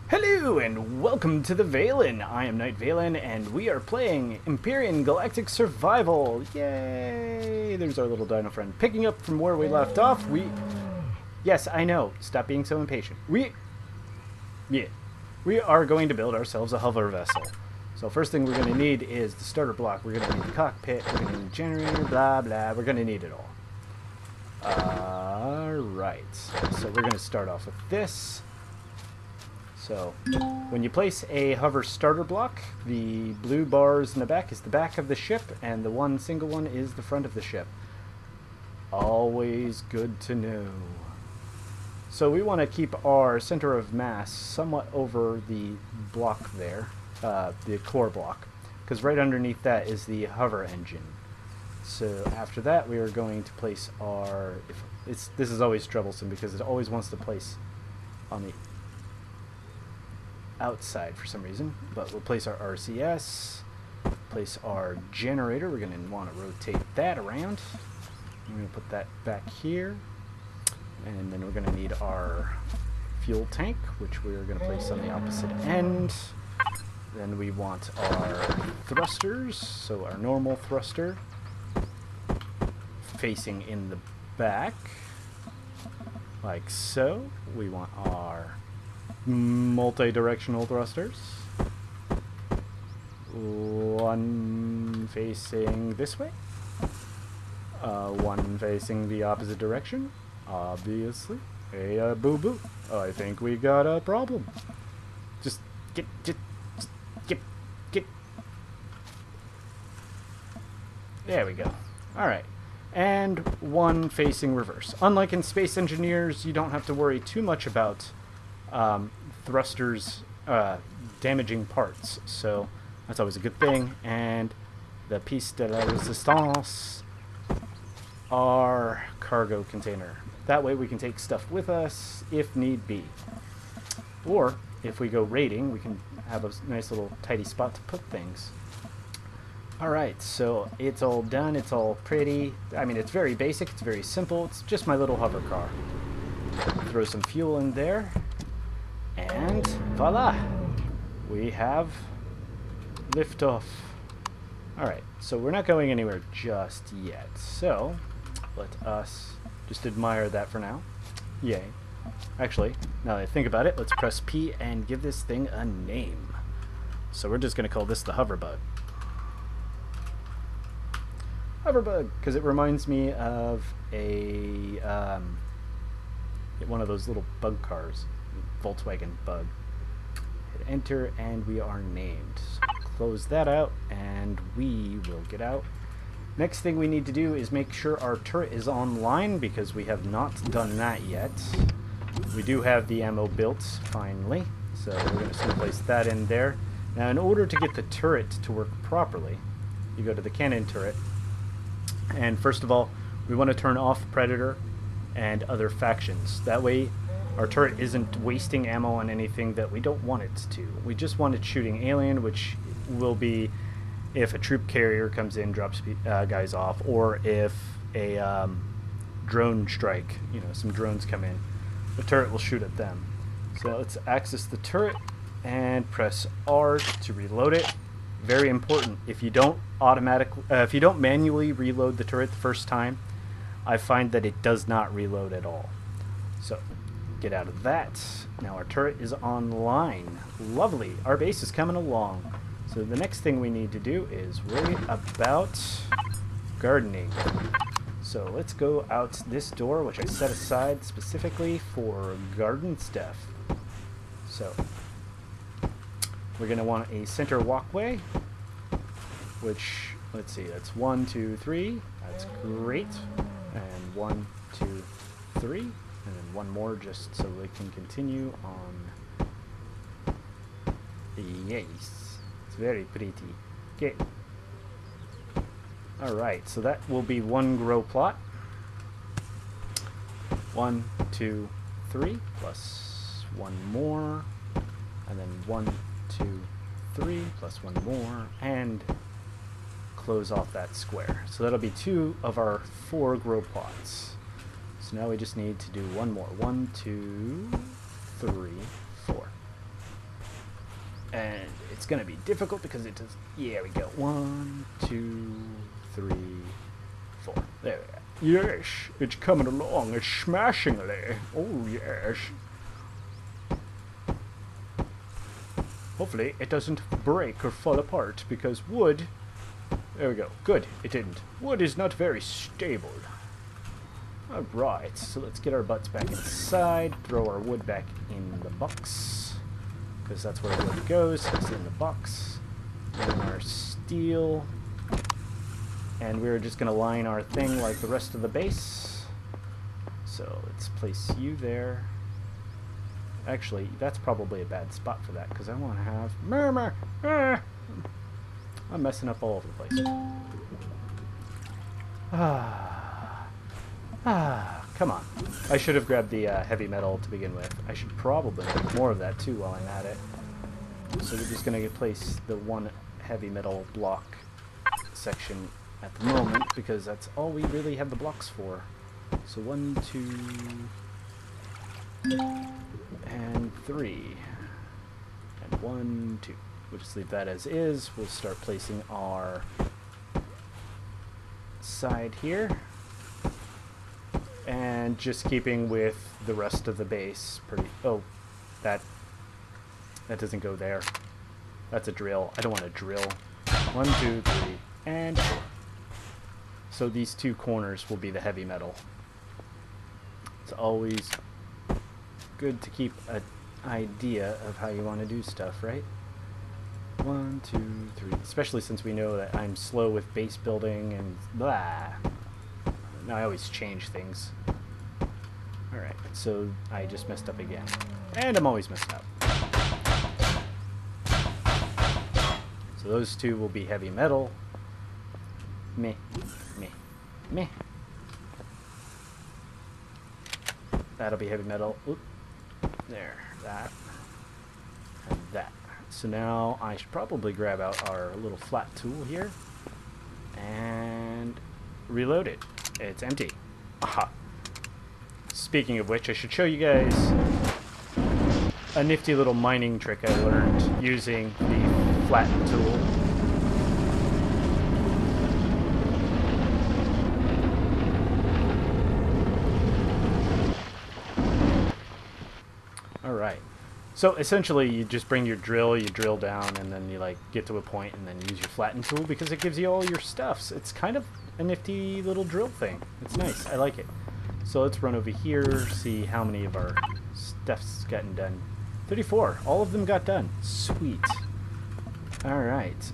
Hello and welcome to the Vallin. I am Night Vallin and we are playing Empyrion Galactic Survival. Yay! There's our little dino friend. Picking up from where we left off, Yes, I know. Stop being so impatient. We are going to build ourselves a hover vessel. So first thing we're going to need is the starter block. We're going to need the cockpit, we're going to need the generator, blah blah. We're going to need it all. Alright. So we're going to start off with this. So, when you place a hover starter block, the blue bars in the back is the back of the ship, and the one single one is the front of the ship. Always good to know. So we want to keep our center of mass somewhat over the block there, the core block, because right underneath that is the hover engine. So after that, we are going to place our... This is always troublesome because it always wants to place on the outside for some reason, but we'll place our RCS, place our generator. We're going to want to rotate that around. I'm going to put that back here, and then we're going to need our fuel tank, which we're going to place on the opposite end. Then we want our thrusters, so our normal thruster facing in the back, like so. We want our multi-directional thrusters. One facing this way. One facing the opposite direction. Obviously. Hey, boo-boo. I think we got a problem. Just get. There we go. Alright. And one facing reverse. Unlike in Space Engineers, you don't have to worry too much about thrusters damaging parts, so that's always a good thing. And the piece de la resistance, our cargo container. That way we can take stuff with us if need be, or if we go raiding, we can have a nice little tidy spot to put things. Alright, so it's all done, it's all pretty. I mean, it's very basic, it's very simple. It's just my little hover car. Throw some fuel in there. And voila! We have liftoff. Alright, so we're not going anywhere just yet. So, let us just admire that for now. Yay. Actually, now that I think about it, let's press P and give this thing a name. So we're just going to call this the Hoverbug. Hoverbug, because it reminds me of a one of those little bug cars. Volkswagen Bug. Hit enter and we are named. So close that out and we will get out. Next thing we need to do is make sure our turret is online because we have not done that yet. We do have the ammo built finally, so we're just going to place that in there. Now in order to get the turret to work properly, you go to the cannon turret, and first of all we want to turn off Predator and other factions. That way our turret isn't wasting ammo on anything that we don't want it to. We just want it shooting alien, which will be if a troop carrier comes in, drops guys off, or if a drone strike, some drones come in, the turret will shoot at them. So let's access the turret and press R to reload it. Very important. If you don't manually reload the turret the first time, I find that it does not reload at all. So get out of that. Now our turret is online. Lovely. Our base is coming along. So the next thing we need to do is worry about gardening. So let's go out this door, which I set aside specifically for garden stuff. So we're going to want a center walkway, which, let's see, that's 1, 2, 3. That's great. And 1, 2, 3. And then one more just so we can continue on. Yes, it's very pretty. Okay. Alright, so that will be one grow plot. 1, 2, 3, plus one more. And then 1, 2, 3, plus one more. And close off that square. So that'll be 2 of our 4 grow plots. So now we just need to do one more. 1, 2, 3, 4. And it's going to be difficult because it does... Yeah, we go. 1, 2, 3, 4. There we go. Yes, it's coming along. It's smashingly. Oh, yes. Hopefully it doesn't break or fall apart because wood... There we go. Good, it didn't. Wood is not very stable. Alright, so let's get our butts back inside. Throw our wood back in the box. Because that's where wood goes. It's in the box. And our steel. And we're just going to line our thing like the rest of the base. So let's place you there. Actually, that's probably a bad spot for that, because I want to have... Murmur! I'm messing up all over the place. Come on. I should have grabbed the heavy metal to begin with. I should probably make more of that too while I'm at it. So we're just going to place the one heavy metal block section at the moment, because that's all we really have the blocks for. So 1, 2, and 3. And 1, 2. We'll just leave that as is. We'll start placing our side here. And just keeping with the rest of the base. Oh, that doesn't go there. That's a drill. I don't want to drill. 1, 2, 3, and 4. So these two corners will be the heavy metal. It's always good to keep an idea of how you want to do stuff, right? 1, 2, 3. Especially since we know that I'm slow with base building and blah. Now I always change things. Alright, so I just messed up again. And I'm always messing up. So those two will be heavy metal. Meh. Meh. Meh. That'll be heavy metal. Oop. There. That. And that. So now I should probably grab out our little flat tool here. And reload it. It's empty. Aha. Speaking of which, I should show you guys a nifty little mining trick I learned using the flatten tool. Alright. So essentially you just bring your drill, you drill down, and then you like get to a point and then use your flatten tool because it gives you all your stuffs. It's kind of a nifty little drill thing. It's nice. I like it. So let's run over here, see how many of our stuff's gotten done. 34. All of them got done. Sweet. Alright.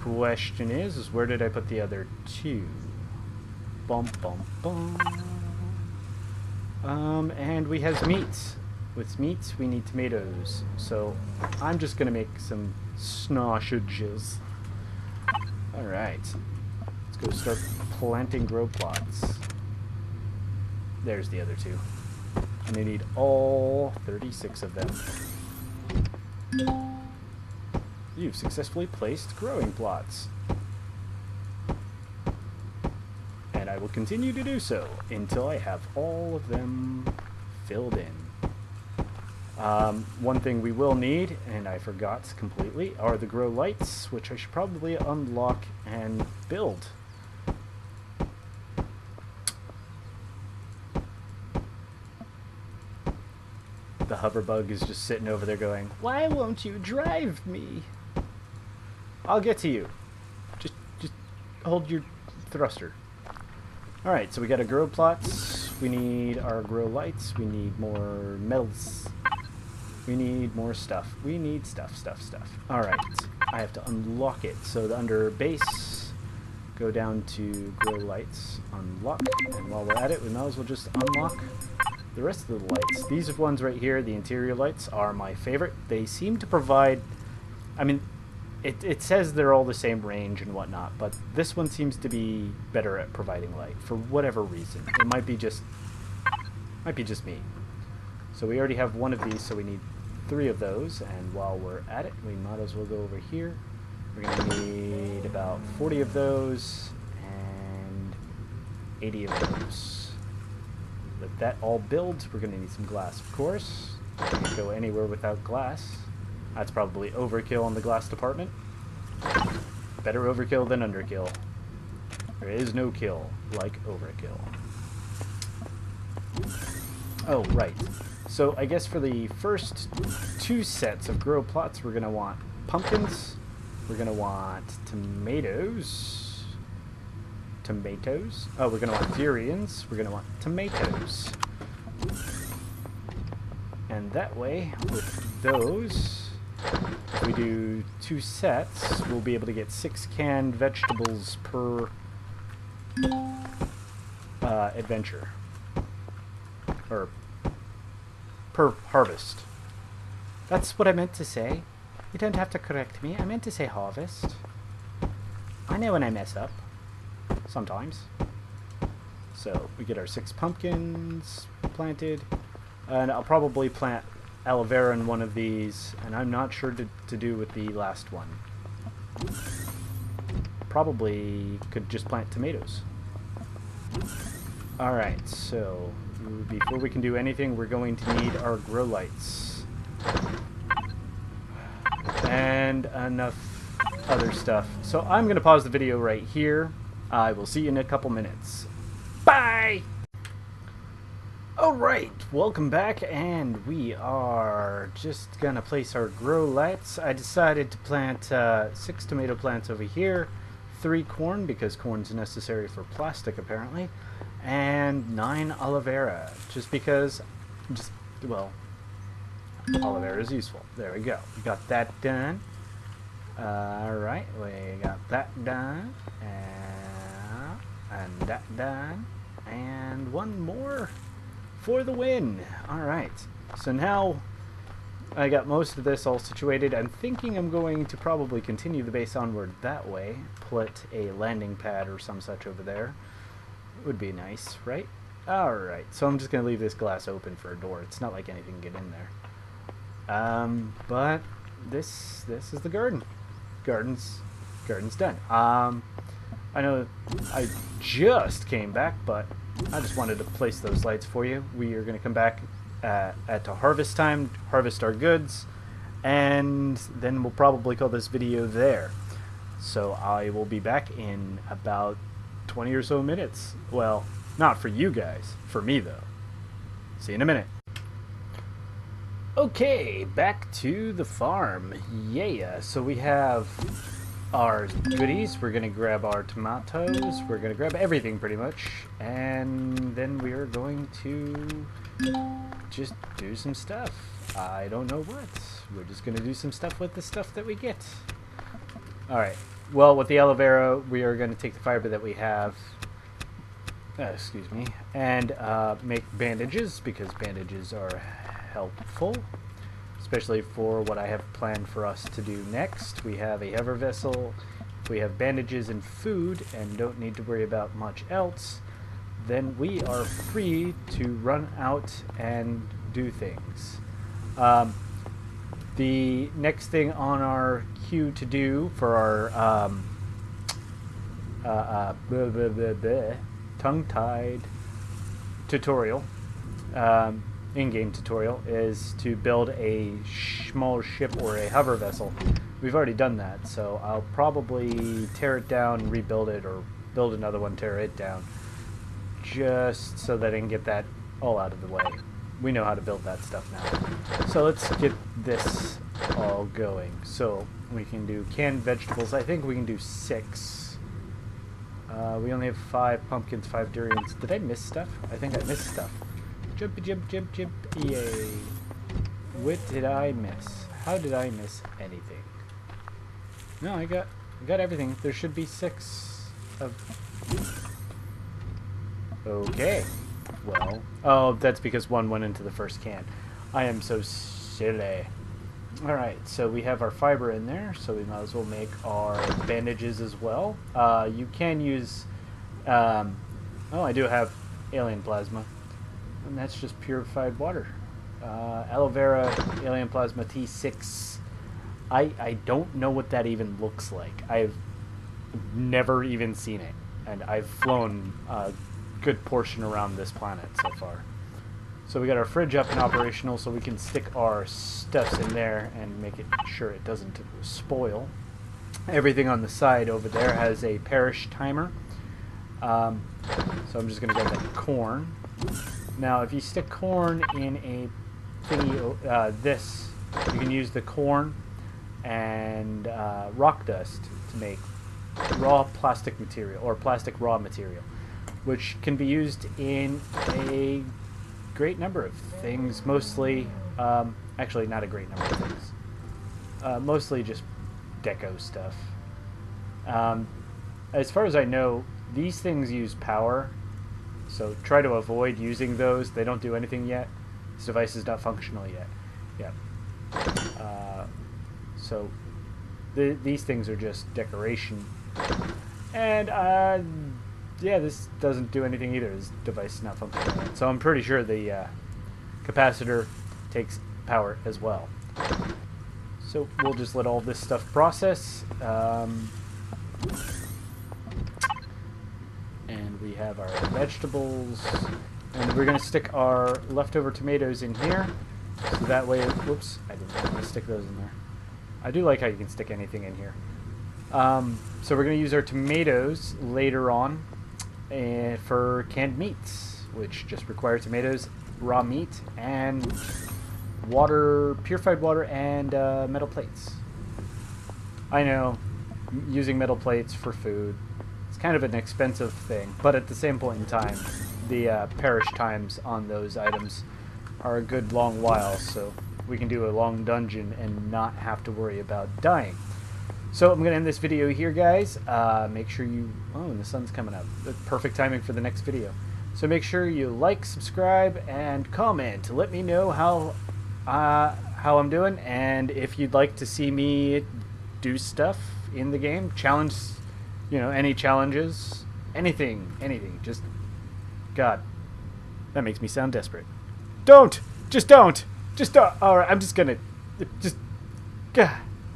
Question is where did I put the other two? Bum, bum, bum. And we have meat. With meat, we need tomatoes. So I'm just going to make some sausages. Alright. Let's go start planting grow plots. There's the other two. And I need all 36 of them. You've successfully placed growing plots. And I will continue to do so until I have all of them filled in. One thing we will need, and I forgot completely, are the grow lights, which I should probably unlock and build. The hoverbug is just sitting over there going, "Why won't you drive me?" I'll get to you. Just hold your thruster. Alright, so we got our grow plots. We need our grow lights. We need more metals. We need more stuff. We need stuff. Alright, I have to unlock it. So under base, go down to grow lights, unlock. And while we're at it, we might as well just unlock the rest of the lights. These ones right here, the interior lights, are my favorite. They seem to provide, I mean, it says they're all the same range and whatnot, but this one seems to be better at providing light for whatever reason. It might be just me. So we already have one of these, so we need 3 of those. And while we're at it, we might as well go over here. We're going to need about 40 of those and 80 of those. Let that all build. We're going to need some glass, of course. Can't go anywhere without glass. That's probably overkill in the glass department. Better overkill than underkill. There is no kill like overkill. Oh, right. So I guess for the first 2 sets of grow plots, we're going to want pumpkins. We're going to want tomatoes. Tomatoes. Oh, we're going to want Empyrions. We're going to want tomatoes. And that way, with those, if we do 2 sets, we'll be able to get 6 canned vegetables per adventure. Or per harvest. That's what I meant to say. You don't have to correct me. I meant to say harvest. I know when I mess up. Sometimes. So we get our 6 pumpkins planted. And I'll probably plant aloe vera in one of these. And I'm not sure to do with the last one. Probably could just plant tomatoes. Alright, so before we can do anything, we're going to need our grow lights. And enough other stuff. So I'm going to pause the video right here. I will see you in a couple minutes. Bye! Alright, welcome back, and we are just going to place our grow lights. I decided to plant 6 tomato plants over here, 3 corn, because corn's necessary for plastic apparently, and 9 aloe vera, just because, well, aloe vera is useful. There we go. We got that done. Alright, we got that done, and that done, and one more for the win. Alright, so now I got most of this all situated. I'm thinking I'm going to probably continue the base onward that way, put a landing pad or some such over there. Would be nice, right? Alright, so I'm just going to leave this glass open for a door. It's not like anything can get in there. But this is the garden. Garden's done. I know I just came back, but I just wanted to place those lights for you. We are going to come back at harvest time, harvest our goods, and then we'll probably call this video there. So I will be back in about 20 or so minutes. Well, not for you guys, for me though. See you in a minute. Okay, back to the farm. Yeah, so we have our goodies. We're gonna grab our tomatoes. We're gonna grab everything pretty much, and then we are going to just do some stuff. I don't know what. We're just gonna do some stuff with the stuff that we get. Alright, well, with the aloe vera, we are going to take the fiber that we have, excuse me, and make bandages, because bandages are helpful, especially for what I have planned for us to do next. We have a hover vessel. If we have bandages and food and don't need to worry about much else, then we are free to run out and do things. The next thing on our queue to do for our tongue-tied tutorial, in-game tutorial, is to build a small ship or a hover vessel. We've already done that, so I'll probably tear it down, rebuild it, or build another one, tear it down, just so that I can get that all out of the way. We know how to build that stuff now. So let's get this all going. So we can do canned vegetables. I think we can do 6. We only have 5 pumpkins, 5 durians. Did I miss stuff? I think I missed stuff. Jump, jump, jump, jump, yay. What did I miss? How did I miss anything? No, I got everything. There should be 6 of... Okay. Well, oh, that's because 1 went into the first can. I am so silly. Alright, so we have our fiber in there, so we might as well make our bandages as well. You can use... oh, I do have alien plasma. And that's just purified water. Aloe vera, alien plasma T6. I don't know what that even looks like. I've never even seen it. And I've flown... good portion around this planet so far. So we got our fridge up and operational, so we can stick our stuffs in there and make it sure it doesn't spoil. Everything on the side over there has a perish timer. So I'm just going to grab that corn. Now, if you stick corn in a thingy, you can use the corn and rock dust to make raw plastic material, or plastic raw material, which can be used in a great number of things. Mostly, actually not a great number of things. Mostly just deco stuff. As far as I know, these things use power, so try to avoid using those. They don't do anything yet. This device is not functional yet. Yeah. So these things are just decoration. And yeah, this doesn't do anything either. This device is not functional yet. So I'm pretty sure the capacitor takes power as well. So we'll just let all this stuff process. And we have our vegetables. And we're going to stick our leftover tomatoes in here. So that way, whoops, I didn't want to stick those in there. I do like how you can stick anything in here. So we're going to use our tomatoes later on for canned meats, which just require tomatoes, raw meat, and water, purified water, and metal plates. I know, using metal plates for food, it's kind of an expensive thing, but at the same point in time, the perish times on those items are a good long while, so we can do a long dungeon and not have to worry about dying. So I'm going to end this video here, guys. Make sure you... Oh, and the sun's coming up. The perfect timing for the next video. So make sure you like, subscribe, and comment to let me know how I'm doing, and if you'd like to see me do stuff in the game, challenge, any challenges, anything, just, God, that makes me sound desperate. Don't! Just don't! Alright, I'm just gonna,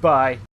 bye.